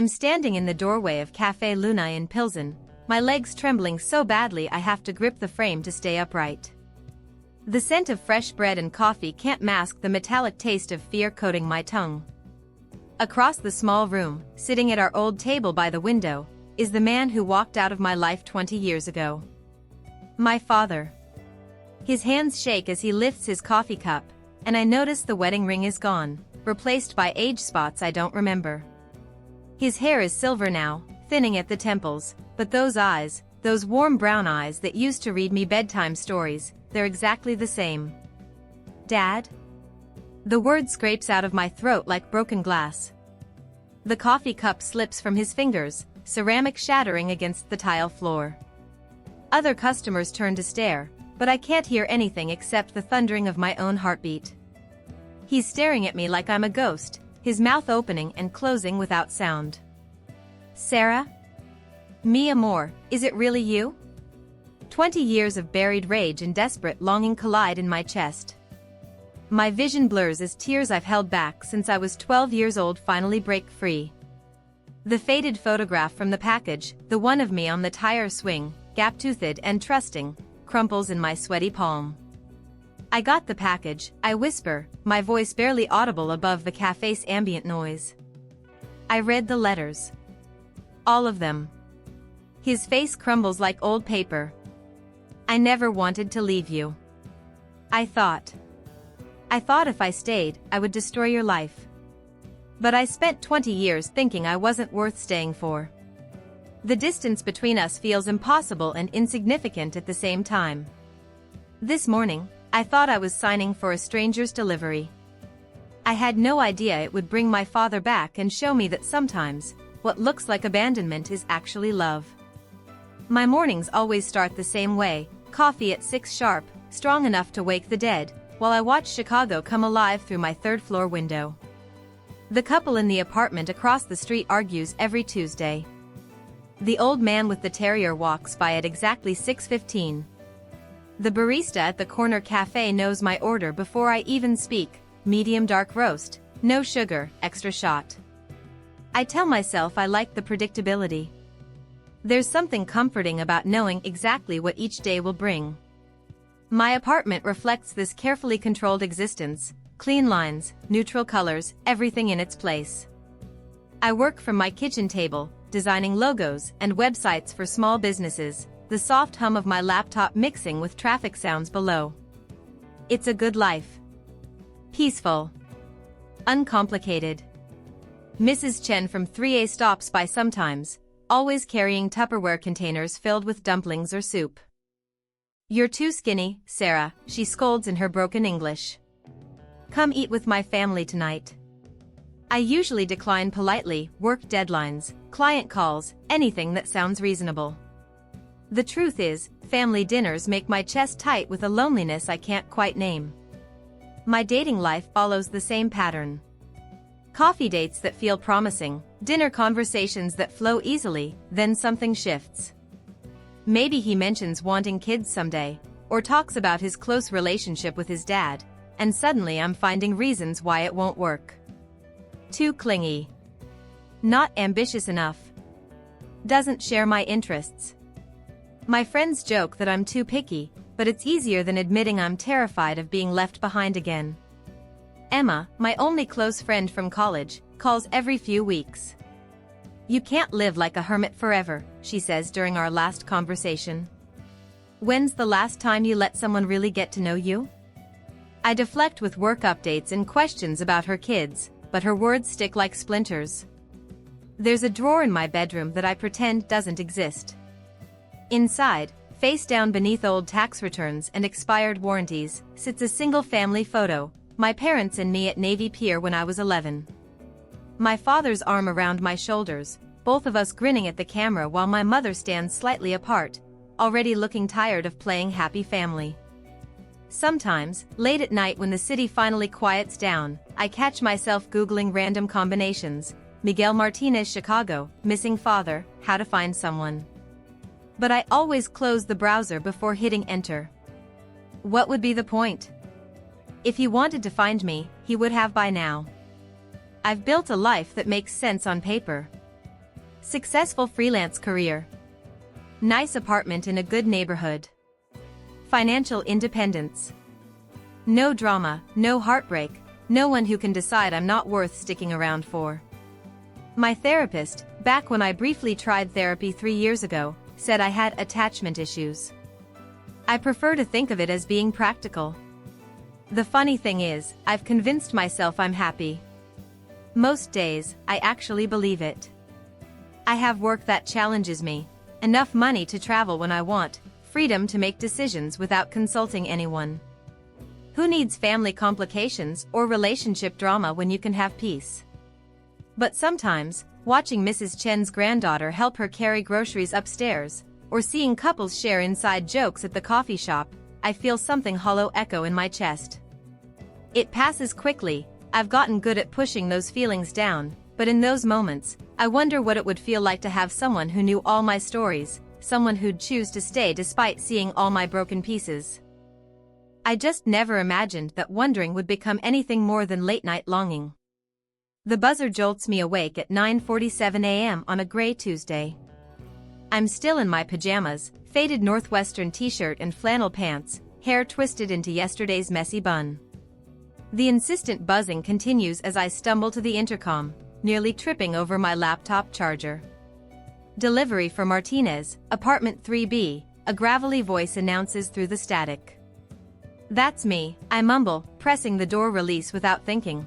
I'm standing in the doorway of Café Luna in Pilsen, my legs trembling so badly I have to grip the frame to stay upright. The scent of fresh bread and coffee can't mask the metallic taste of fear coating my tongue. Across the small room, sitting at our old table by the window, is the man who walked out of my life 20 years ago. My father. His hands shake as he lifts his coffee cup, and I notice the wedding ring is gone, replaced by age spots I don't remember. His hair is silver now, thinning at the temples, but those eyes, those warm brown eyes that used to read me bedtime stories, they're exactly the same. Dad? The word scrapes out of my throat like broken glass. The coffee cup slips from his fingers, ceramic shattering against the tile floor. Other customers turn to stare, but I can't hear anything except the thundering of my own heartbeat. He's staring at me like I'm a ghost, his mouth opening and closing without sound. Sarah? Mi amor, is it really you? 20 years of buried rage and desperate longing collide in my chest. My vision blurs as tears I've held back since I was 12 years old finally break free. The faded photograph from the package, the one of me on the tire swing, gap-toothed and trusting, crumples in my sweaty palm. I got the package, I whisper, my voice barely audible above the cafe's ambient noise. I read the letters. All of them. His face crumbles like old paper. I never wanted to leave you. I thought if I stayed, I would destroy your life. But I spent 20 years thinking I wasn't worth staying for. The distance between us feels impossible and insignificant at the same time. This morning, I thought I was signing for a stranger's delivery. I had no idea it would bring my father back and show me that sometimes, what looks like abandonment is actually love. My mornings always start the same way, coffee at 6 sharp, strong enough to wake the dead, while I watch Chicago come alive through my third-floor window. The couple in the apartment across the street argues every Tuesday. The old man with the terrier walks by at exactly 6:15. The barista at the corner cafe knows my order before I even speak, medium dark roast, no sugar, extra shot. I tell myself I like the predictability. There's something comforting about knowing exactly what each day will bring. My apartment reflects this carefully controlled existence, clean lines, neutral colors, everything in its place. I work from my kitchen table, designing logos and websites for small businesses, the soft hum of my laptop mixing with traffic sounds below. It's a good life. Peaceful. Uncomplicated. Mrs. Chen from 3A stops by sometimes, always carrying Tupperware containers filled with dumplings or soup. You're too skinny, Sarah, she scolds in her broken English. Come eat with my family tonight. I usually decline politely, work deadlines, client calls, anything that sounds reasonable. The truth is, family dinners make my chest tight with a loneliness I can't quite name. My dating life follows the same pattern. Coffee dates that feel promising, dinner conversations that flow easily, then something shifts. Maybe he mentions wanting kids someday, or talks about his close relationship with his dad, and suddenly I'm finding reasons why it won't work. Too clingy. Not ambitious enough. Doesn't share my interests. My friends joke that I'm too picky, but it's easier than admitting I'm terrified of being left behind again. Emma, my only close friend from college, calls every few weeks. You can't live like a hermit forever, she says during our last conversation. When's the last time you let someone really get to know you? I deflect with work updates and questions about her kids, but her words stick like splinters. There's a drawer in my bedroom that I pretend doesn't exist. Inside, face down beneath old tax returns and expired warranties, sits a single-family photo, my parents and me at Navy Pier when I was 11. My father's arm around my shoulders, both of us grinning at the camera while my mother stands slightly apart, already looking tired of playing happy family. Sometimes, late at night when the city finally quiets down, I catch myself Googling random combinations, Miguel Martinez Chicago, missing father, how to find someone. But I always close the browser before hitting enter. What would be the point? If he wanted to find me, he would have by now. I've built a life that makes sense on paper. Successful freelance career. Nice apartment in a good neighborhood. Financial independence. No drama, no heartbreak, no one who can decide I'm not worth sticking around for. My therapist, back when I briefly tried therapy 3 years ago, said I had attachment issues. I prefer to think of it as being practical. The funny thing is, I've convinced myself I'm happy. Most days, I actually believe it. I have work that challenges me, enough money to travel when I want, freedom to make decisions without consulting anyone. Who needs family complications or relationship drama when you can have peace? But sometimes, watching Mrs. Chen's granddaughter help her carry groceries upstairs, or seeing couples share inside jokes at the coffee shop, I feel something hollow echo in my chest. It passes quickly. I've gotten good at pushing those feelings down, but in those moments, I wonder what it would feel like to have someone who knew all my stories, someone who'd choose to stay despite seeing all my broken pieces. I just never imagined that wondering would become anything more than late-night longing. The buzzer jolts me awake at 9:47 a.m. on a gray Tuesday. I'm still in my pajamas, faded Northwestern t-shirt and flannel pants, hair twisted into yesterday's messy bun. The insistent buzzing continues as I stumble to the intercom, nearly tripping over my laptop charger. Delivery for Martinez, apartment 3B, a gravelly voice announces through the static. That's me, I mumble, pressing the door release without thinking.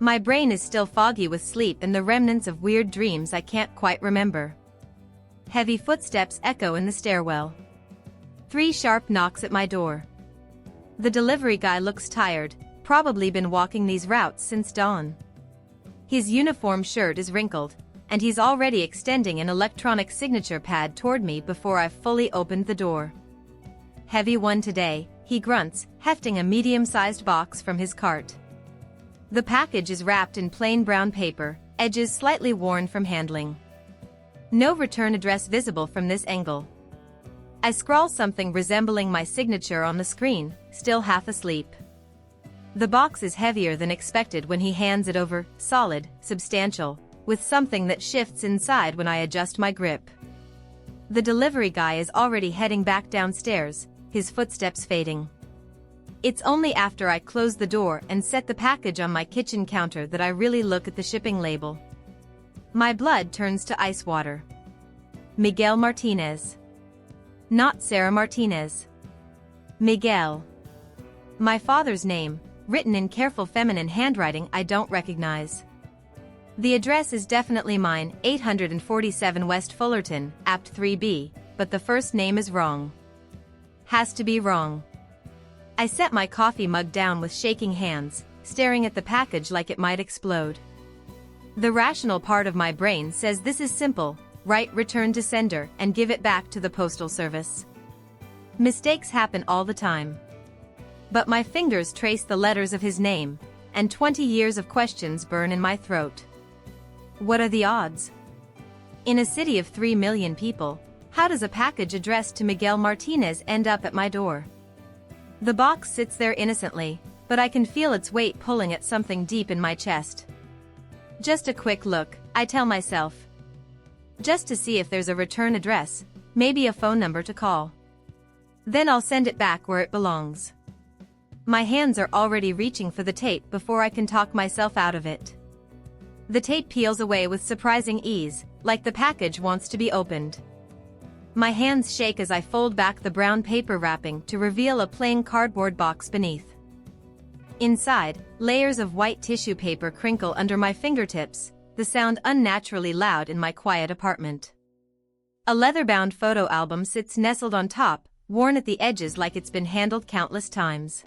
My brain is still foggy with sleep and the remnants of weird dreams I can't quite remember. Heavy footsteps echo in the stairwell. 3 sharp knocks at my door. The delivery guy looks tired, probably been walking these routes since dawn. His uniform shirt is wrinkled, and he's already extending an electronic signature pad toward me before I've fully opened the door. Heavy one today, he grunts, hefting a medium-sized box from his cart. The package is wrapped in plain brown paper, edges slightly worn from handling. No return address visible from this angle. I scrawl something resembling my signature on the screen, still half asleep. The box is heavier than expected when he hands it over, solid, substantial, with something that shifts inside when I adjust my grip. The delivery guy is already heading back downstairs, his footsteps fading. It's only after I close the door and set the package on my kitchen counter that I really look at the shipping label. My blood turns to ice water. Miguel Martinez. Not Sarah Martinez. Miguel. My father's name, written in careful feminine handwriting I don't recognize. The address is definitely mine, 847 West Fullerton, Apt 3B, but the first name is wrong. Has to be wrong. I set my coffee mug down with shaking hands, staring at the package like it might explode. The rational part of my brain says this is simple, write return to sender and give it back to the postal service. Mistakes happen all the time. But my fingers trace the letters of his name, and 20 years of questions burn in my throat. What are the odds? In a city of 3 million people, how does a package addressed to Miguel Martinez end up at my door? The box sits there innocently, but I can feel its weight pulling at something deep in my chest. Just a quick look, I tell myself. Just to see if there's a return address, maybe a phone number to call. Then I'll send it back where it belongs. My hands are already reaching for the tape before I can talk myself out of it. The tape peels away with surprising ease, like the package wants to be opened. My hands shake as I fold back the brown paper wrapping to reveal a plain cardboard box beneath. Inside, layers of white tissue paper crinkle under my fingertips, the sound unnaturally loud in my quiet apartment. A leather-bound photo album sits nestled on top, worn at the edges like it's been handled countless times.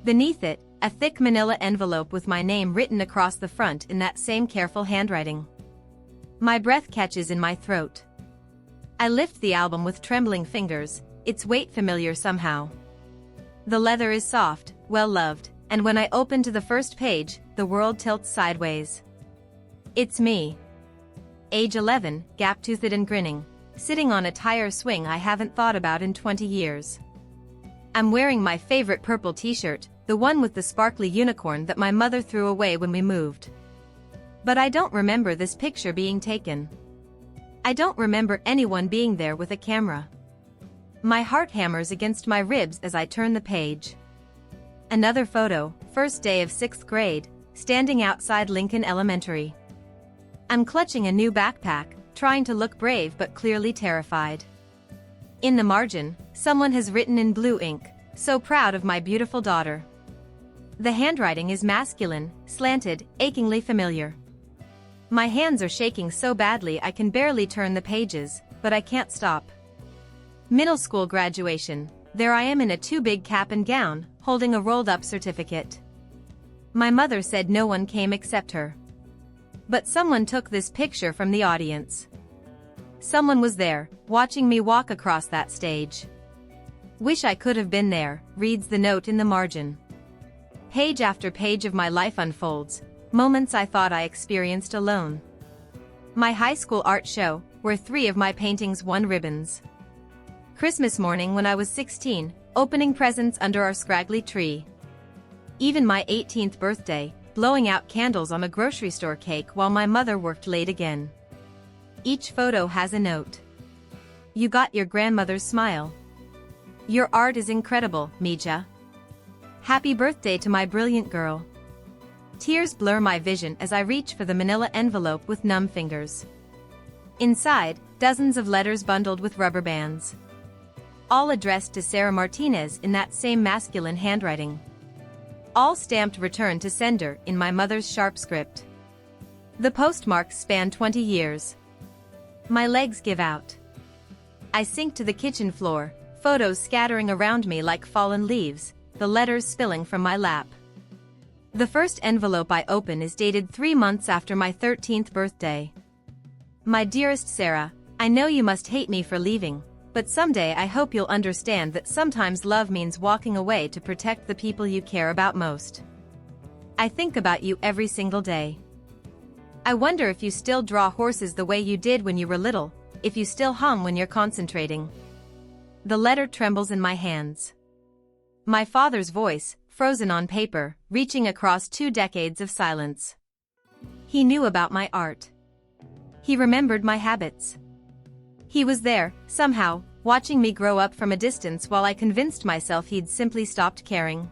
Beneath it, a thick manila envelope with my name written across the front in that same careful handwriting. My breath catches in my throat. I lift the album with trembling fingers, its weight familiar somehow. The leather is soft, well-loved, and when I open to the first page, the world tilts sideways. It's me. Age 11, gap-toothed and grinning, sitting on a tire swing I haven't thought about in 20 years. I'm wearing my favorite purple t-shirt, the one with the sparkly unicorn that my mother threw away when we moved. But I don't remember this picture being taken. I don't remember anyone being there with a camera. My heart hammers against my ribs as I turn the page. Another photo, first day of 6th grade, standing outside Lincoln Elementary. I'm clutching a new backpack, trying to look brave but clearly terrified. In the margin, someone has written in blue ink, "So proud of my beautiful daughter." The handwriting is masculine, slanted, achingly familiar. My hands are shaking so badly I can barely turn the pages, but I can't stop. Middle school graduation. There I am in a too big cap and gown, holding a rolled-up certificate. My mother said no one came except her. But someone took this picture from the audience. Someone was there, watching me walk across that stage. "Wish I could have been there," reads the note in the margin. Page after page of my life unfolds, moments I thought I experienced alone. My high school art show, where 3 of my paintings won ribbons. Christmas morning when I was 16, opening presents under our scraggly tree. Even my 18th birthday, blowing out candles on a grocery store cake while my mother worked late again. Each photo has a note. "You got your grandmother's smile. Your art is incredible, Mija. Happy birthday to my brilliant girl." Tears blur my vision as I reach for the manila envelope with numb fingers. Inside, dozens of letters bundled with rubber bands. All addressed to Sarah Martinez in that same masculine handwriting. All stamped "Return to Sender" in my mother's sharp script. The postmarks span 20 years. My legs give out. I sink to the kitchen floor, photos scattering around me like fallen leaves, the letters spilling from my lap. The first envelope I open is dated 3 months after my 13th birthday. "My dearest Sarah, I know you must hate me for leaving, but someday I hope you'll understand that sometimes love means walking away to protect the people you care about most. I think about you every single day. I wonder if you still draw horses the way you did when you were little, if you still hum when you're concentrating." The letter trembles in my hands. My father's voice, frozen on paper, reaching across 2 decades of silence. He knew about my art. He remembered my habits. He was there, somehow, watching me grow up from a distance while I convinced myself he'd simply stopped caring.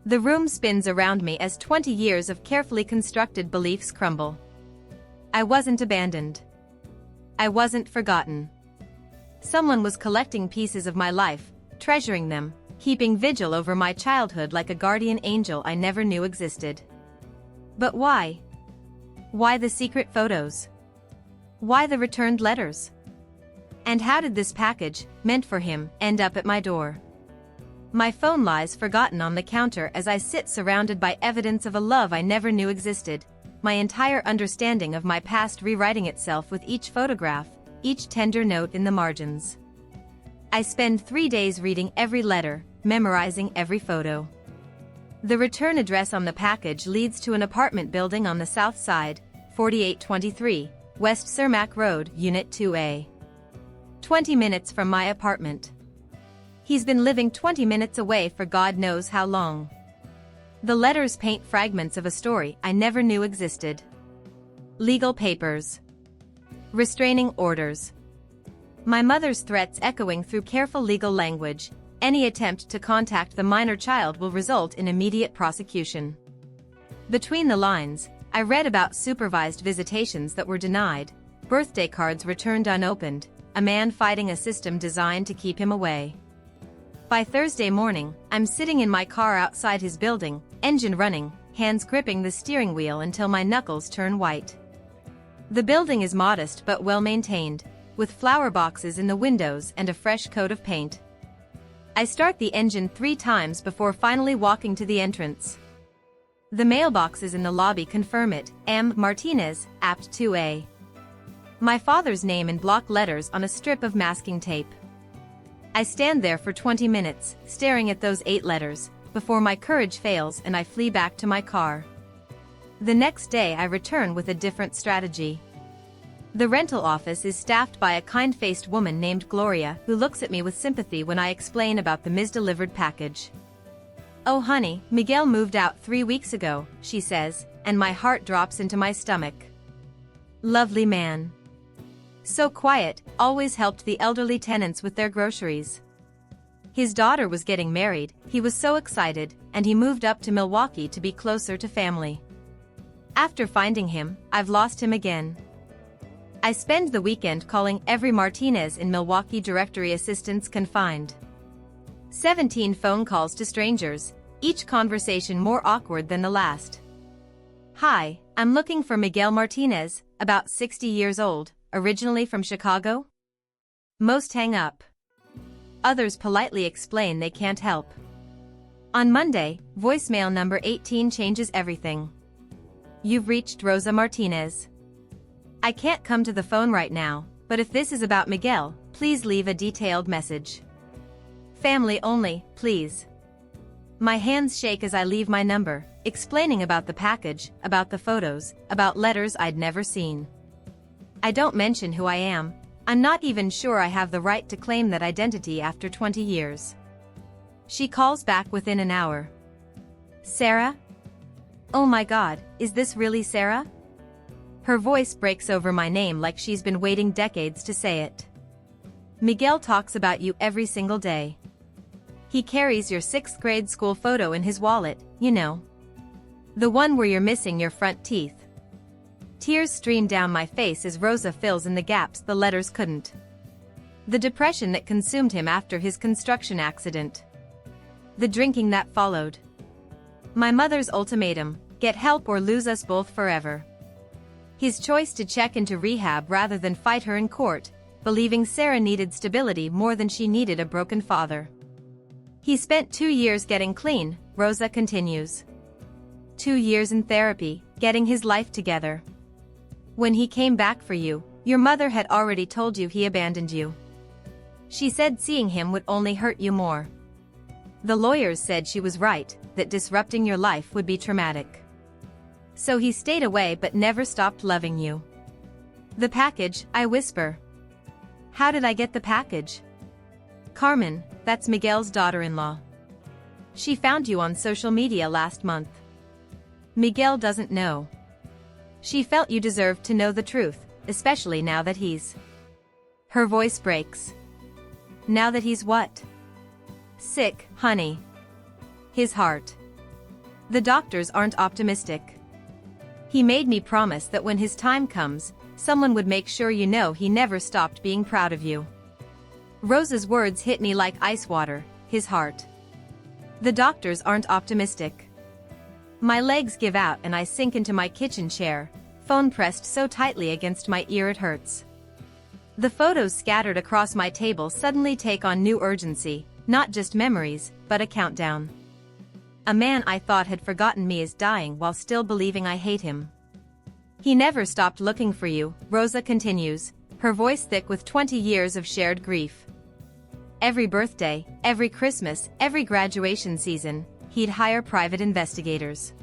The room spins around me as 20 years of carefully constructed beliefs crumble. I wasn't abandoned. I wasn't forgotten. Someone was collecting pieces of my life, treasuring them, keeping vigil over my childhood like a guardian angel I never knew existed. But why? Why the secret photos? Why the returned letters? And how did this package, meant for him, end up at my door? My phone lies forgotten on the counter as I sit surrounded by evidence of a love I never knew existed, my entire understanding of my past rewriting itself with each photograph, each tender note in the margins. I spend 3 days reading every letter, memorizing every photo. The return address on the package leads to an apartment building on the south side, 4823, West Cermak Road, Unit 2A. 20 minutes from my apartment. He's been living 20 minutes away for God knows how long. The letters paint fragments of a story I never knew existed. Legal papers. Restraining orders. My mother's threats echoing through careful legal language. Any attempt to contact the minor child will result in immediate prosecution. Between the lines, I read about supervised visitations that were denied, birthday cards returned unopened, a man fighting a system designed to keep him away. By Thursday morning, I'm sitting in my car outside his building, engine running, hands gripping the steering wheel until my knuckles turn white. The building is modest but well maintained, with flower boxes in the windows and a fresh coat of paint. I start the engine 3 times before finally walking to the entrance. The mailboxes in the lobby confirm it, M. Martinez, Apt 2A. My father's name in block letters on a strip of masking tape. I stand there for 20 minutes, staring at those 8 letters, before my courage fails and I flee back to my car. The next day I return with a different strategy. The rental office is staffed by a kind-faced woman named Gloria who looks at me with sympathy when I explain about the misdelivered package. "Oh honey, Miguel moved out 3 weeks ago," she says, and my heart drops into my stomach. Lovely man. So quiet, always helped the elderly tenants with their groceries. His daughter was getting married, he was so excited, and he moved up to Milwaukee to be closer to family. After finding him, I've lost him again. I spend the weekend calling every Martinez in Milwaukee directory assistants can find. 17 phone calls to strangers, each conversation more awkward than the last. Hi, I'm looking for Miguel Martinez, about 60 years old, originally from Chicago? Most hang up. Others politely explain they can't help. On Monday, voicemail number 18 changes everything. You've reached Rosa Martinez. I can't come to the phone right now, but if this is about Miguel, please leave a detailed message. Family only, please. My hands shake as I leave my number, explaining about the package, about the photos, about letters I'd never seen. I don't mention who I am. I'm not even sure I have the right to claim that identity after 20 years. She calls back within an hour. Sarah? Oh my God, is this really Sarah? Her voice breaks over my name like she's been waiting decades to say it. Miguel talks about you every single day. He carries your 6th grade school photo in his wallet, you know. The one where you're missing your front teeth. Tears stream down my face as Rosa fills in the gaps the letters couldn't. The depression that consumed him after his construction accident. The drinking that followed. My mother's ultimatum, get help or lose us both forever. His choice to check into rehab rather than fight her in court, believing Sarah needed stability more than she needed a broken father. He spent 2 years getting clean, Rosa continues. 2 years in therapy, getting his life together. When he came back for you, your mother had already told you he abandoned you. She said seeing him would only hurt you more. The lawyers said she was right, that disrupting your life would be traumatic. So he stayed away but never stopped loving you. The package, I whisper. How did I get the package? Carmen, that's Miguel's daughter-in-law. She found you on social media last month. Miguel doesn't know. She felt you deserved to know the truth, especially now that he's... Her voice breaks. Now that he's what? Sick, honey. His heart. The doctors aren't optimistic. He made me promise that when his time comes, someone would make sure you know he never stopped being proud of you. Rosa's words hit me like ice water, his heart. The doctors aren't optimistic. My legs give out and I sink into my kitchen chair, phone pressed so tightly against my ear it hurts. The photos scattered across my table suddenly take on new urgency, not just memories, but a countdown. A man I thought had forgotten me is dying while still believing I hate him. He never stopped looking for you, Rosa continues, her voice thick with 20 years of shared grief. Every birthday, every Christmas, every graduation season, he'd hire private investigators.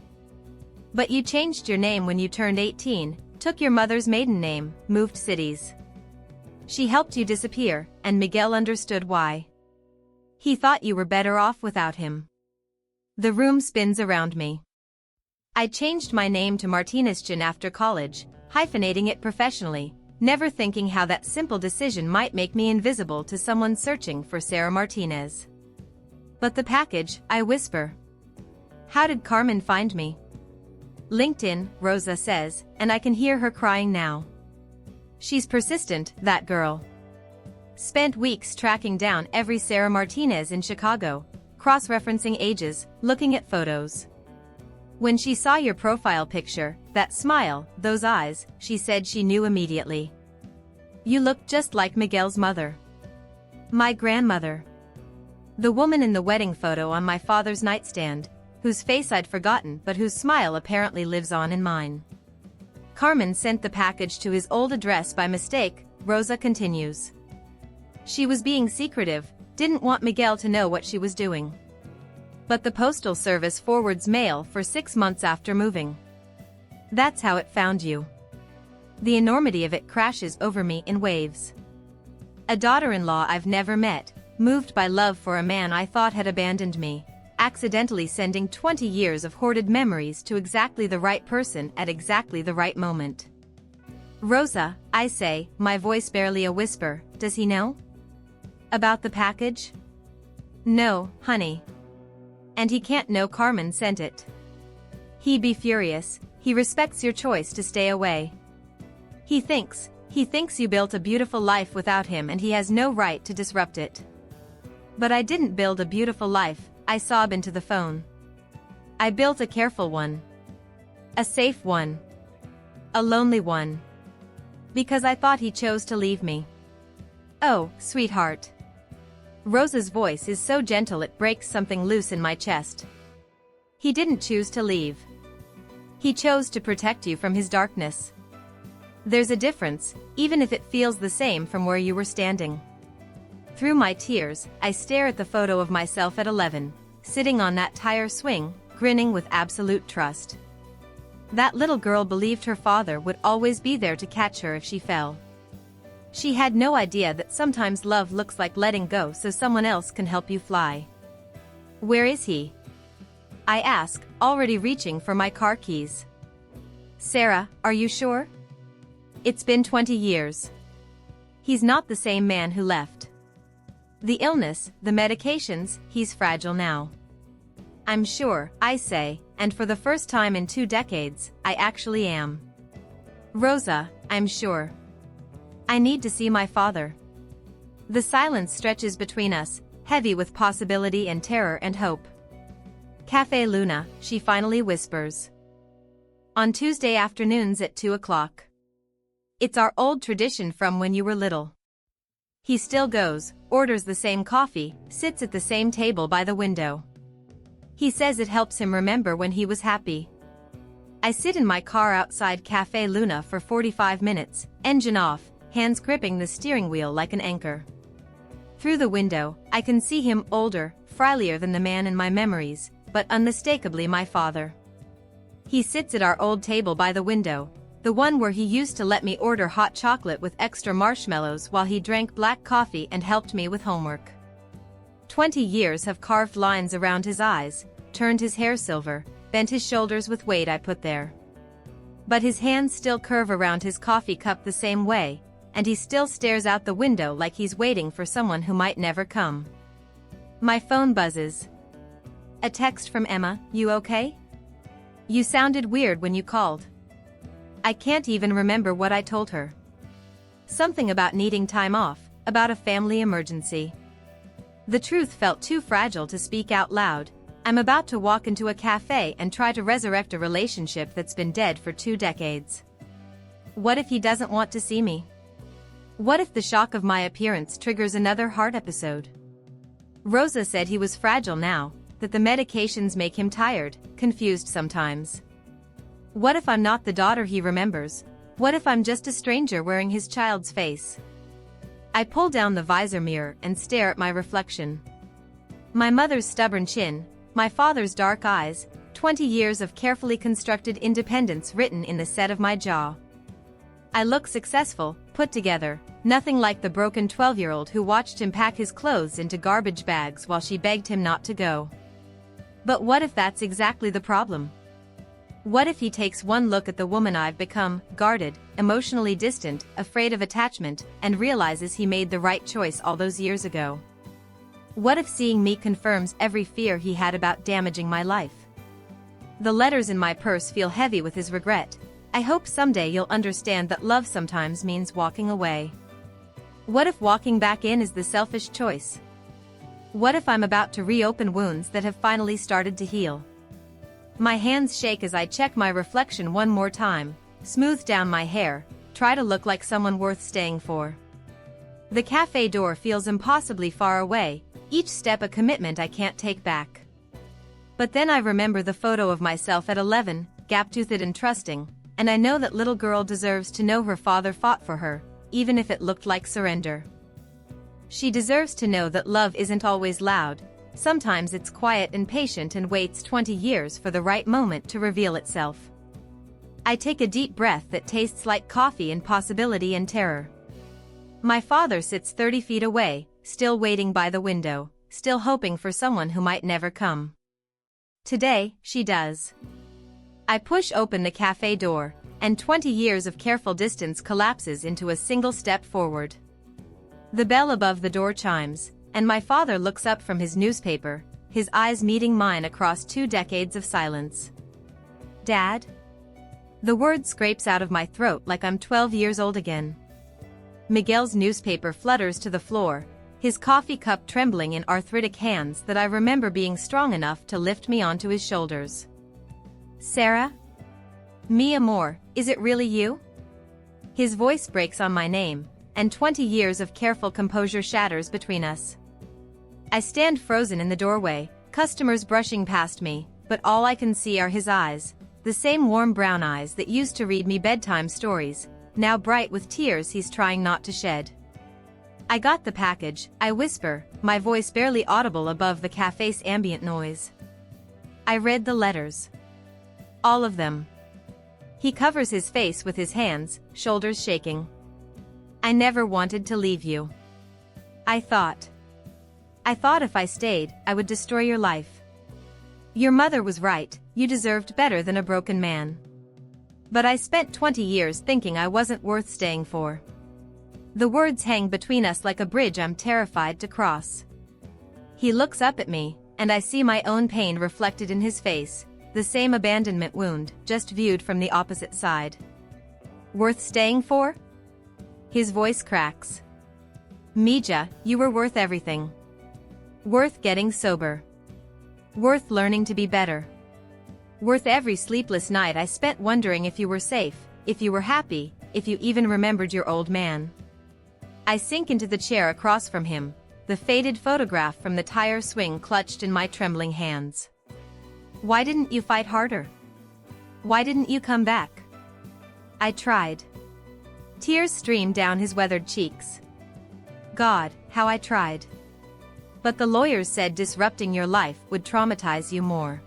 But you changed your name when you turned 18, took your mother's maiden name, moved cities. She helped you disappear, and Miguel understood why. He thought you were better off without him. The room spins around me. I changed my name to Martinezjan after college, hyphenating it professionally, never thinking how that simple decision might make me invisible to someone searching for Sarah Martinez. But the package, I whisper. How did Carmen find me? LinkedIn, Rosa says, and I can hear her crying now. She's persistent, that girl. Spent weeks tracking down every Sarah Martinez in Chicago, cross-referencing ages, looking at photos. When she saw your profile picture, that smile, those eyes, she said she knew immediately. You looked just like Miguel's mother. My grandmother. The woman in the wedding photo on my father's nightstand, whose face I'd forgotten but whose smile apparently lives on in mine. Carmen sent the package to his old address by mistake, Rosa continues. She was being secretive, didn't want Miguel to know what she was doing. But the postal service forwards mail for 6 months after moving. That's how it found you. The enormity of it crashes over me in waves. A daughter-in-law I've never met, moved by love for a man I thought had abandoned me, accidentally sending 20 years of hoarded memories to exactly the right person at exactly the right moment. Rosa, I say, my voice barely a whisper, does he know? About the package? No, honey. And he can't know Carmen sent it. He'd be furious. He respects your choice to stay away. He thinks you built a beautiful life without him and he has no right to disrupt it. But I didn't build a beautiful life, I sob into the phone. I built a careful one. A safe one. A lonely one. Because I thought he chose to leave me. Oh, sweetheart. Rosa's voice is so gentle it breaks something loose in my chest. He didn't choose to leave. He chose to protect you from his darkness. There's a difference, even if it feels the same from where you were standing. Through my tears, I stare at the photo of myself at 11, sitting on that tire swing, grinning with absolute trust. That little girl believed her father would always be there to catch her if she fell. She had no idea that sometimes love looks like letting go so someone else can help you fly. Where is he? I ask, already reaching for my car keys. Sarah, are you sure? It's been 20 years. He's not the same man who left. The illness, the medications, he's fragile now. I'm sure, I say, and for the first time in 2 decades, I actually am. Rosa, I'm sure. I need to see my father. The silence stretches between us, heavy with possibility and terror and hope. Café Luna, she finally whispers. On Tuesday afternoons at 2 o'clock. It's our old tradition from when you were little. He still goes, orders the same coffee, sits at the same table by the window. He says it helps him remember when he was happy. I sit in my car outside Café Luna for 45 minutes, engine off, hands gripping the steering wheel like an anchor. Through the window, I can see him older, frilier than the man in my memories, but unmistakably my father. He sits at our old table by the window, the one where he used to let me order hot chocolate with extra marshmallows while he drank black coffee and helped me with homework. 20 years have carved lines around his eyes, turned his hair silver, bent his shoulders with weight I put there. But his hands still curve around his coffee cup the same way, and he still stares out the window like he's waiting for someone who might never come. My phone buzzes. A text from Emma, you okay? You sounded weird when you called. I can't even remember what I told her. Something about needing time off, about a family emergency. The truth felt too fragile to speak out loud. I'm about to walk into a cafe and try to resurrect a relationship that's been dead for 2 decades. What if he doesn't want to see me? What if the shock of my appearance triggers another heart episode? Rosa said he was fragile now, that the medications make him tired, confused sometimes. What if I'm not the daughter he remembers? What if I'm just a stranger wearing his child's face? I pull down the visor mirror and stare at my reflection. My mother's stubborn chin, my father's dark eyes, 20 years of carefully constructed independence written in the set of my jaw. I look successful, put together, nothing like the broken 12-year-old who watched him pack his clothes into garbage bags while she begged him not to go. But what if that's exactly the problem? What if he takes one look at the woman I've become, guarded, emotionally distant, afraid of attachment, and realizes he made the right choice all those years ago? What if seeing me confirms every fear he had about damaging my life? The letters in my purse feel heavy with his regret. I hope someday you'll understand that love sometimes means walking away. What if walking back in is the selfish choice? What if I'm about to reopen wounds that have finally started to heal? My hands shake as I check my reflection one more time, smooth down my hair, try to look like someone worth staying for. The cafe door feels impossibly far away, each step a commitment I can't take back. But then I remember the photo of myself at 11, gap-toothed and trusting, and I know that little girl deserves to know her father fought for her, even if it looked like surrender. She deserves to know that love isn't always loud. Sometimes it's quiet and patient and waits 20 years for the right moment to reveal itself. I take a deep breath that tastes like coffee and possibility and terror. My father sits 30 feet away, still waiting by the window, still hoping for someone who might never come. Today, she does. I push open the cafe door, and 20 years of careful distance collapses into a single step forward. The bell above the door chimes, and my father looks up from his newspaper, his eyes meeting mine across 2 decades of silence. Dad? The word scrapes out of my throat like I'm 12 years old again. Miguel's newspaper flutters to the floor, his coffee cup trembling in arthritic hands that I remember being strong enough to lift me onto his shoulders. Sarah? Mi amor, is it really you? His voice breaks on my name, and 20 years of careful composure shatters between us. I stand frozen in the doorway, customers brushing past me, but all I can see are his eyes, the same warm brown eyes that used to read me bedtime stories, now bright with tears he's trying not to shed. I got the package, I whisper, my voice barely audible above the cafe's ambient noise. I read the letters. All of them. He covers his face with his hands, shoulders shaking. I never wanted to leave you. I thought if I stayed, I would destroy your life. Your mother was right, you deserved better than a broken man. But I spent 20 years thinking I wasn't worth staying for. The words hang between us like a bridge I'm terrified to cross. He looks up at me, and I see my own pain reflected in his face, the same abandonment wound, just viewed from the opposite side. Worth staying for? His voice cracks. Mija, you were worth everything. Worth getting sober. Worth learning to be better. Worth every sleepless night I spent wondering if you were safe, if you were happy, if you even remembered your old man. I sink into the chair across from him, the faded photograph from the tire swing clutched in my trembling hands. Why didn't you fight harder? Why didn't you come back? I tried. Tears streamed down his weathered cheeks. God, how I tried. But the lawyers said disrupting your life would traumatize you more.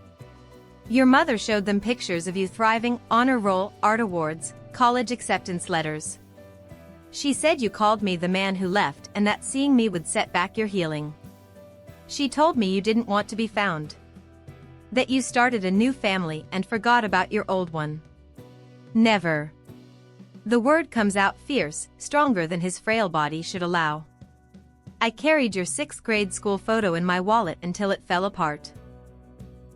Your mother showed them pictures of you thriving, honor roll, art awards, college acceptance letters. She said you called me the man who left and that seeing me would set back your healing. She told me you didn't want to be found. That you started a new family and forgot about your old one. Never. The word comes out fierce, stronger than his frail body should allow. I carried your 6th grade school photo in my wallet until it fell apart.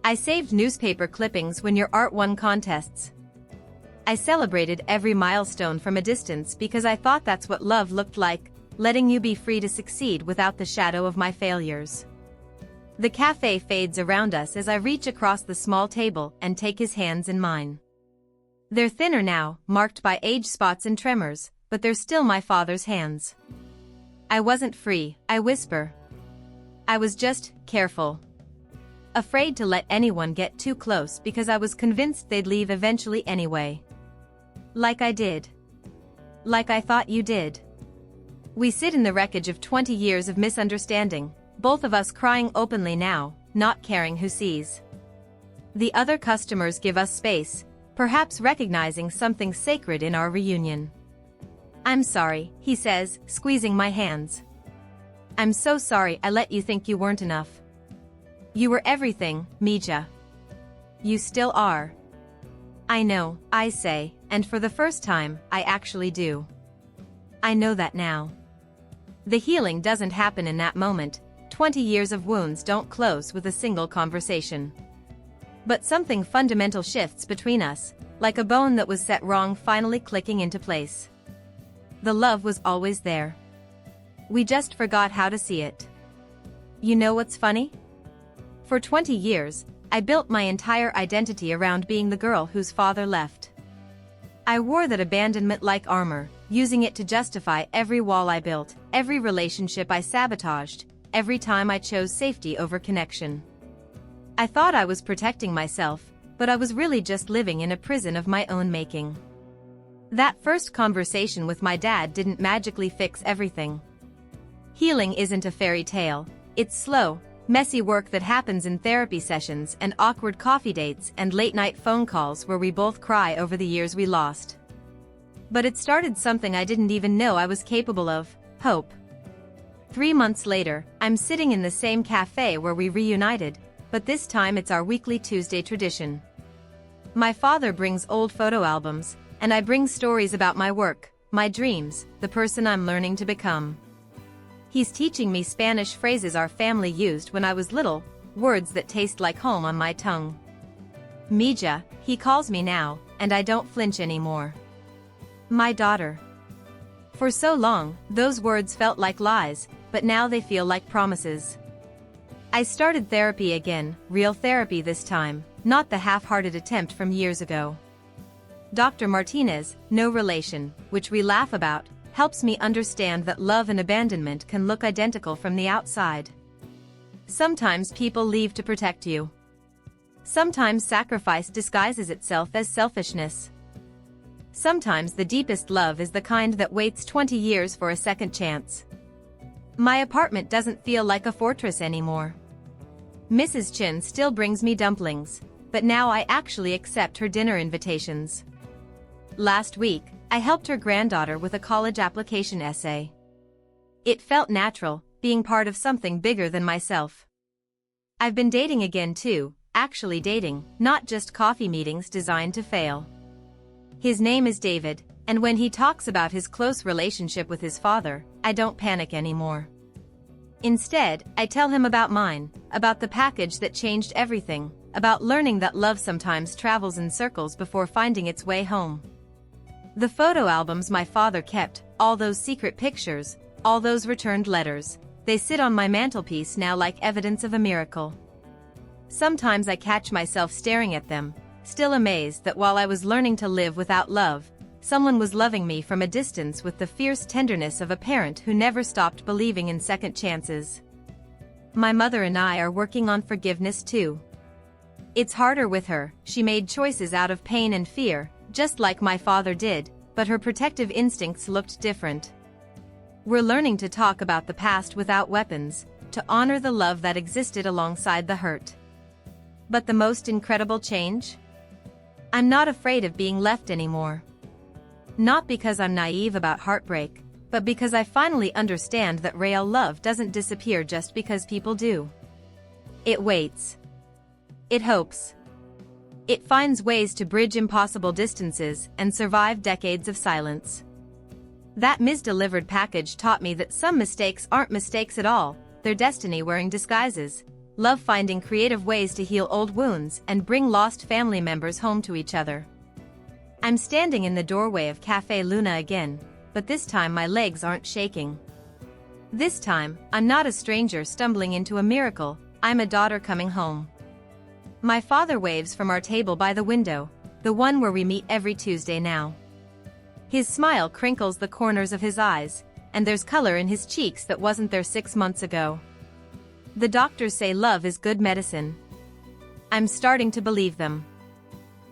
I saved newspaper clippings when your art won contests. I celebrated every milestone from a distance because I thought that's what love looked like, letting you be free to succeed without the shadow of my failures. The cafe fades around us as I reach across the small table and take his hands in mine. They're thinner now, marked by age spots and tremors, but they're still my father's hands. I wasn't free, I whisper. I was just careful. Afraid to let anyone get too close because I was convinced they'd leave eventually anyway. Like I did. Like I thought you did. We sit in the wreckage of 20 years of misunderstanding, both of us crying openly now, not caring who sees. The other customers give us space, perhaps recognizing something sacred in our reunion. I'm sorry, he says, squeezing my hands. I'm so sorry I let you think you weren't enough. You were everything, Mija. You still are. I know, I say, and for the first time, I actually do. I know that now. The healing doesn't happen in that moment, 20 years of wounds don't close with a single conversation. But something fundamental shifts between us, like a bone that was set wrong finally clicking into place. The love was always there. We just forgot how to see it. You know what's funny? For 20 years, I built my entire identity around being the girl whose father left. I wore that abandonment like armor, using it to justify every wall I built, every relationship I sabotaged, every time I chose safety over connection. I thought I was protecting myself, but I was really just living in a prison of my own making. That first conversation with my dad didn't magically fix everything. Healing isn't a fairy tale, it's slow, messy work that happens in therapy sessions and awkward coffee dates and late-night phone calls where we both cry over the years we lost. But it started something I didn't even know I was capable of, hope. 3 months later, I'm sitting in the same cafe where we reunited, but this time it's our weekly Tuesday tradition. My father brings old photo albums, and I bring stories about my work, my dreams, the person I'm learning to become. He's teaching me Spanish phrases our family used when I was little, words that taste like home on my tongue. Mija, he calls me now, and I don't flinch anymore. My daughter. For so long, those words felt like lies, but now they feel like promises. I started therapy again, real therapy this time, not the half-hearted attempt from years ago. Dr. Martinez, no relation, which we laugh about, helps me understand that love and abandonment can look identical from the outside. Sometimes people leave to protect you. Sometimes sacrifice disguises itself as selfishness. Sometimes the deepest love is the kind that waits 20 years for a second chance. My apartment doesn't feel like a fortress anymore. Mrs. Chin still brings me dumplings, but now I actually accept her dinner invitations. Last week, I helped her granddaughter with a college application essay. It felt natural, being part of something bigger than myself. I've been dating again too, actually dating, not just coffee meetings designed to fail. His name is David, and when he talks about his close relationship with his father, I don't panic anymore. Instead, I tell him about mine, about the package that changed everything, about learning that love sometimes travels in circles before finding its way home. The photo albums my father kept, all those secret pictures, all those returned letters, they sit on my mantelpiece now like evidence of a miracle. Sometimes I catch myself staring at them, still amazed that while I was learning to live without love, someone was loving me from a distance with the fierce tenderness of a parent who never stopped believing in second chances. My mother and I are working on forgiveness too. It's harder with her, she made choices out of pain and fear, just like my father did, but her protective instincts looked different. We're learning to talk about the past without weapons, to honor the love that existed alongside the hurt. But the most incredible change? I'm not afraid of being left anymore. Not because I'm naive about heartbreak, but because I finally understand that real love doesn't disappear just because people do. It waits. It hopes. It finds ways to bridge impossible distances and survive decades of silence. That misdelivered package taught me that some mistakes aren't mistakes at all, they're destiny wearing disguises. Love finding creative ways to heal old wounds and bring lost family members home to each other. I'm standing in the doorway of Cafe Luna again, but this time my legs aren't shaking. This time, I'm not a stranger stumbling into a miracle, I'm a daughter coming home. My father waves from our table by the window, the one where we meet every Tuesday now. His smile crinkles the corners of his eyes, and there's color in his cheeks that wasn't there 6 months ago. The doctors say love is good medicine. I'm starting to believe them.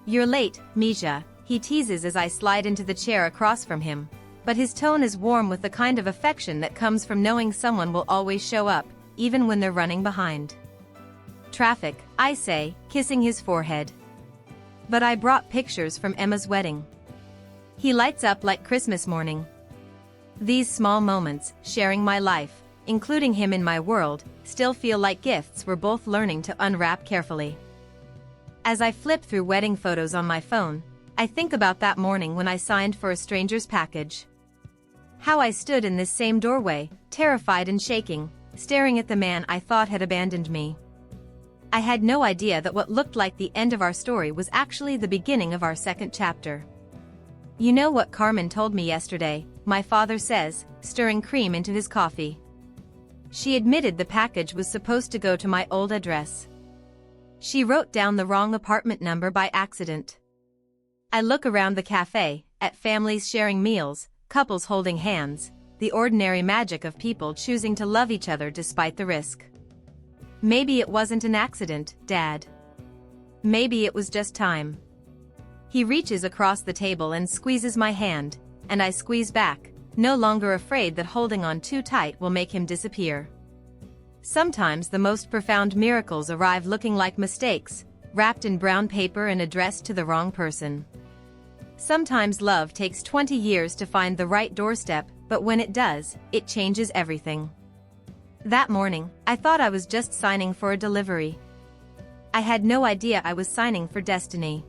You're late, Mija, he teases as I slide into the chair across from him, but his tone is warm with the kind of affection that comes from knowing someone will always show up, even when they're running behind. Traffic, I say, kissing his forehead. But I brought pictures from Emma's wedding. He lights up like Christmas morning. These small moments, sharing my life, including him in my world, still feel like gifts we're both learning to unwrap carefully. As I flip through wedding photos on my phone, I think about that morning when I signed for a stranger's package. How I stood in this same doorway, terrified and shaking, staring at the man I thought had abandoned me. I had no idea that what looked like the end of our story was actually the beginning of our second chapter. You know what Carmen told me yesterday, my father says, stirring cream into his coffee. She admitted the package was supposed to go to my old address. She wrote down the wrong apartment number by accident. I look around the cafe, at families sharing meals, couples holding hands, the ordinary magic of people choosing to love each other despite the risk. Maybe it wasn't an accident, Dad. Maybe it was just time. He reaches across the table and squeezes my hand, and I squeeze back, no longer afraid that holding on too tight will make him disappear. Sometimes the most profound miracles arrive looking like mistakes, wrapped in brown paper and addressed to the wrong person. Sometimes love takes 20 years to find the right doorstep, but when it does, it changes everything. That morning, I thought I was just signing for a delivery. I had no idea I was signing for destiny.